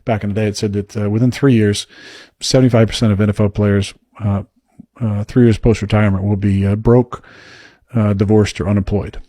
back in the day. It said that within 3 years, 75% of NFL players, 3 years post-retirement, will be broke, divorced, or unemployed.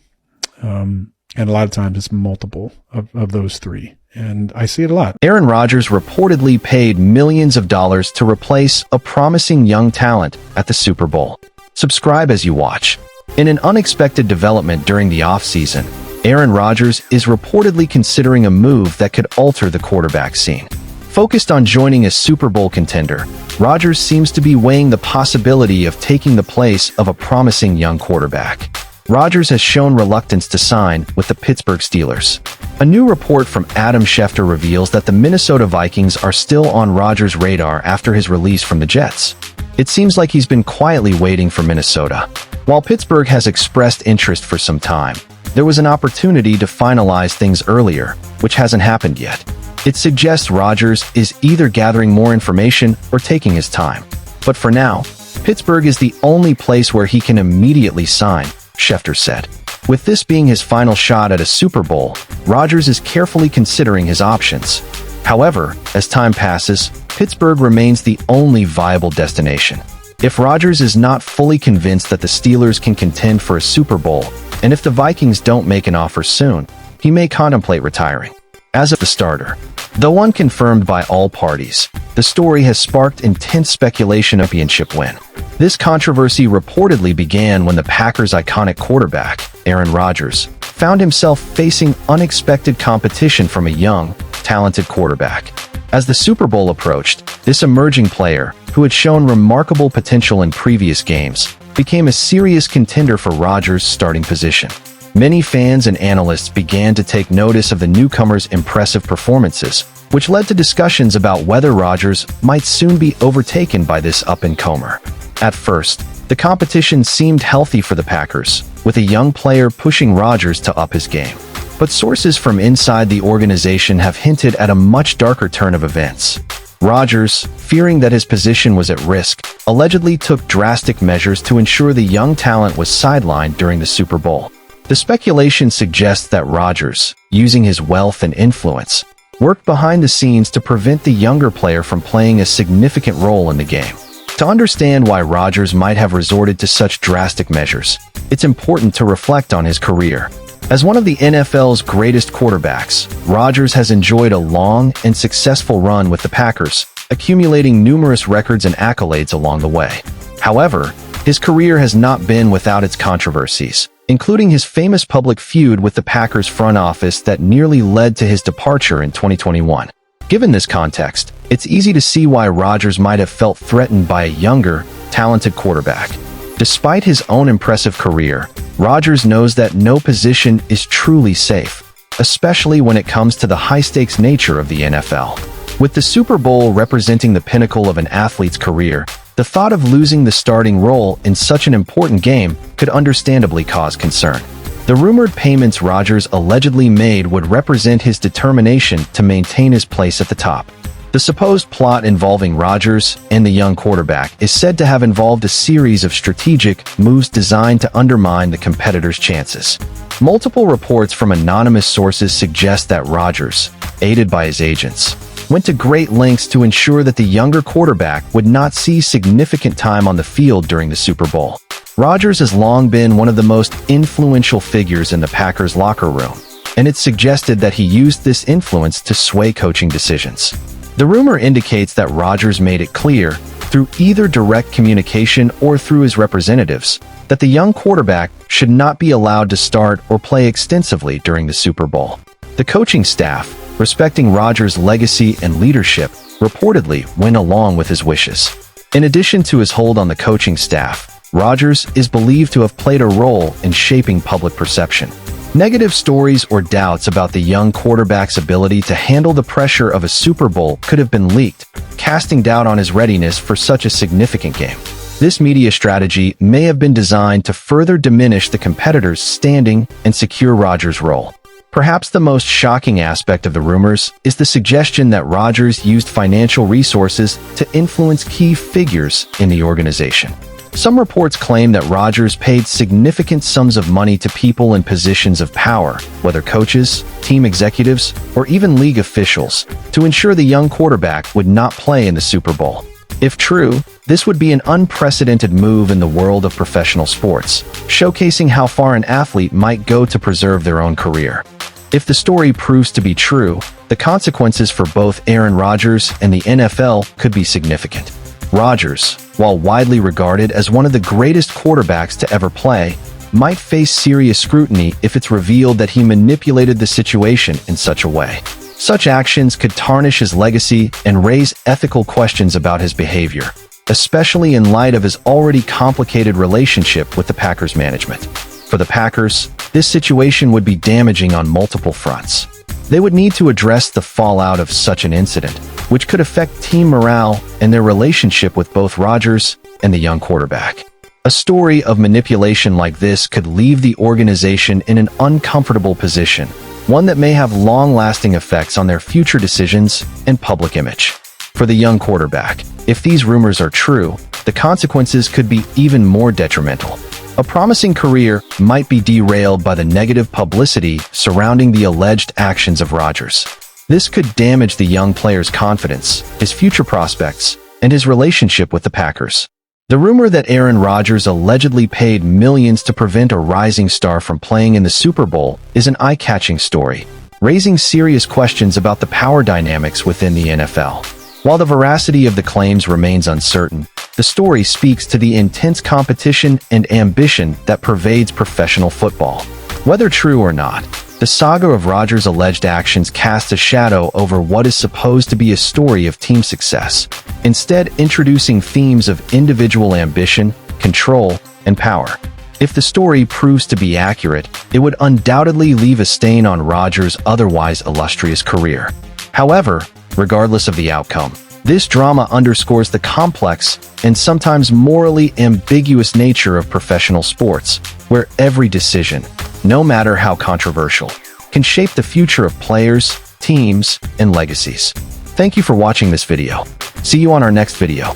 And a lot of times it's multiple of those three. And I see it a lot. Aaron Rodgers reportedly paid millions of dollars to replace a promising young talent at the Super Bowl. Subscribe as you watch. In an unexpected development during the offseason, Aaron Rodgers is reportedly considering a move that could alter the quarterback scene. Focused on joining a Super Bowl contender, Rodgers seems to be weighing the possibility of taking the place of a promising young quarterback. Rodgers has shown reluctance to sign with the Pittsburgh Steelers. A new report from Adam Schefter reveals that the Minnesota Vikings are still on Rodgers' radar after his release from the Jets. It seems like he's been quietly waiting for Minnesota. While Pittsburgh has expressed interest for some time, there was an opportunity to finalize things earlier, which hasn't happened yet. It suggests Rodgers is either gathering more information or taking his time. But for now, Pittsburgh is the only place where he can immediately sign, Schefter said. With this being his final shot at a Super Bowl, Rodgers is carefully considering his options. However, as time passes, Pittsburgh remains the only viable destination. If Rodgers is not fully convinced that the Steelers can contend for a Super Bowl, and if the Vikings don't make an offer soon, he may contemplate retiring as the starter. Though unconfirmed by all parties, the story has sparked intense speculation of a championship win. This controversy reportedly began when the Packers' iconic quarterback, Aaron Rodgers, found himself facing unexpected competition from a young, talented quarterback. As the Super Bowl approached, this emerging player, who had shown remarkable potential in previous games, became a serious contender for Rodgers' starting position. Many fans and analysts began to take notice of the newcomer's impressive performances, which led to discussions about whether Rodgers might soon be overtaken by this up-and-comer. At first, the competition seemed healthy for the Packers, with a young player pushing Rodgers to up his game. But sources from inside the organization have hinted at a much darker turn of events. Rodgers, fearing that his position was at risk, allegedly took drastic measures to ensure the young talent was sidelined during the Super Bowl. The speculation suggests that Rodgers, using his wealth and influence, worked behind the scenes to prevent the younger player from playing a significant role in the game. To understand why Rodgers might have resorted to such drastic measures, it's important to reflect on his career. As one of the NFL's greatest quarterbacks, Rodgers has enjoyed a long and successful run with the Packers, accumulating numerous records and accolades along the way. However, his career has not been without its controversies, including his famous public feud with the Packers front office that nearly led to his departure in 2021. Given this context, it's easy to see why Rodgers might have felt threatened by a younger, talented quarterback. Despite his own impressive career, Rodgers knows that no position is truly safe, especially when it comes to the high-stakes nature of the NFL. With the Super Bowl representing the pinnacle of an athlete's career, the thought of losing the starting role in such an important game could understandably cause concern. The rumored payments Rodgers allegedly made would represent his determination to maintain his place at the top. The supposed plot involving Rodgers and the young quarterback is said to have involved a series of strategic moves designed to undermine the competitor's chances. Multiple reports from anonymous sources suggest that Rodgers, aided by his agents, went to great lengths to ensure that the younger quarterback would not see significant time on the field during the Super Bowl. Rodgers has long been one of the most influential figures in the Packers locker room, and it's suggested that he used this influence to sway coaching decisions. The rumor indicates that Rodgers made it clear, through either direct communication or through his representatives, that the young quarterback should not be allowed to start or play extensively during the Super Bowl. The coaching staff, respecting Rodgers' legacy and leadership, reportedly went along with his wishes. In addition to his hold on the coaching staff, Rodgers is believed to have played a role in shaping public perception. Negative stories or doubts about the young quarterback's ability to handle the pressure of a Super Bowl could have been leaked, casting doubt on his readiness for such a significant game. This media strategy may have been designed to further diminish the competitor's standing and secure Rodgers' role. Perhaps the most shocking aspect of the rumors is the suggestion that Rodgers used financial resources to influence key figures in the organization. Some reports claim that Rodgers paid significant sums of money to people in positions of power, whether coaches, team executives, or even league officials, to ensure the young quarterback would not play in the Super Bowl. If true, this would be an unprecedented move in the world of professional sports, showcasing how far an athlete might go to preserve their own career. If the story proves to be true, the consequences for both Aaron Rodgers and the NFL could be significant. Rodgers, while widely regarded as one of the greatest quarterbacks to ever play, might face serious scrutiny if it's revealed that he manipulated the situation in such a way. Such actions could tarnish his legacy and raise ethical questions about his behavior, especially in light of his already complicated relationship with the Packers management. For the Packers, this situation would be damaging on multiple fronts. They would need to address the fallout of such an incident, which could affect team morale and their relationship with both Rodgers and the young quarterback. A story of manipulation like this could leave the organization in an uncomfortable position, one that may have long-lasting effects on their future decisions and public image. For the young quarterback, if these rumors are true, the consequences could be even more detrimental. A promising career might be derailed by the negative publicity surrounding the alleged actions of Rodgers. This could damage the young player's confidence, his future prospects, and his relationship with the Packers. The rumor that Aaron Rodgers allegedly paid millions to prevent a rising star from playing in the Super Bowl is an eye-catching story, raising serious questions about the power dynamics within the NFL. While the veracity of the claims remains uncertain, the story speaks to the intense competition and ambition that pervades professional football. Whether true or not, the saga of Rodgers' alleged actions casts a shadow over what is supposed to be a story of team success, instead introducing themes of individual ambition, control, and power. If the story proves to be accurate, it would undoubtedly leave a stain on Rodgers' otherwise illustrious career. However, regardless of the outcome, this drama underscores the complex and sometimes morally ambiguous nature of professional sports, where every decision, no matter how controversial, can shape the future of players, teams, and legacies. Thank you for watching this video. See you on our next video.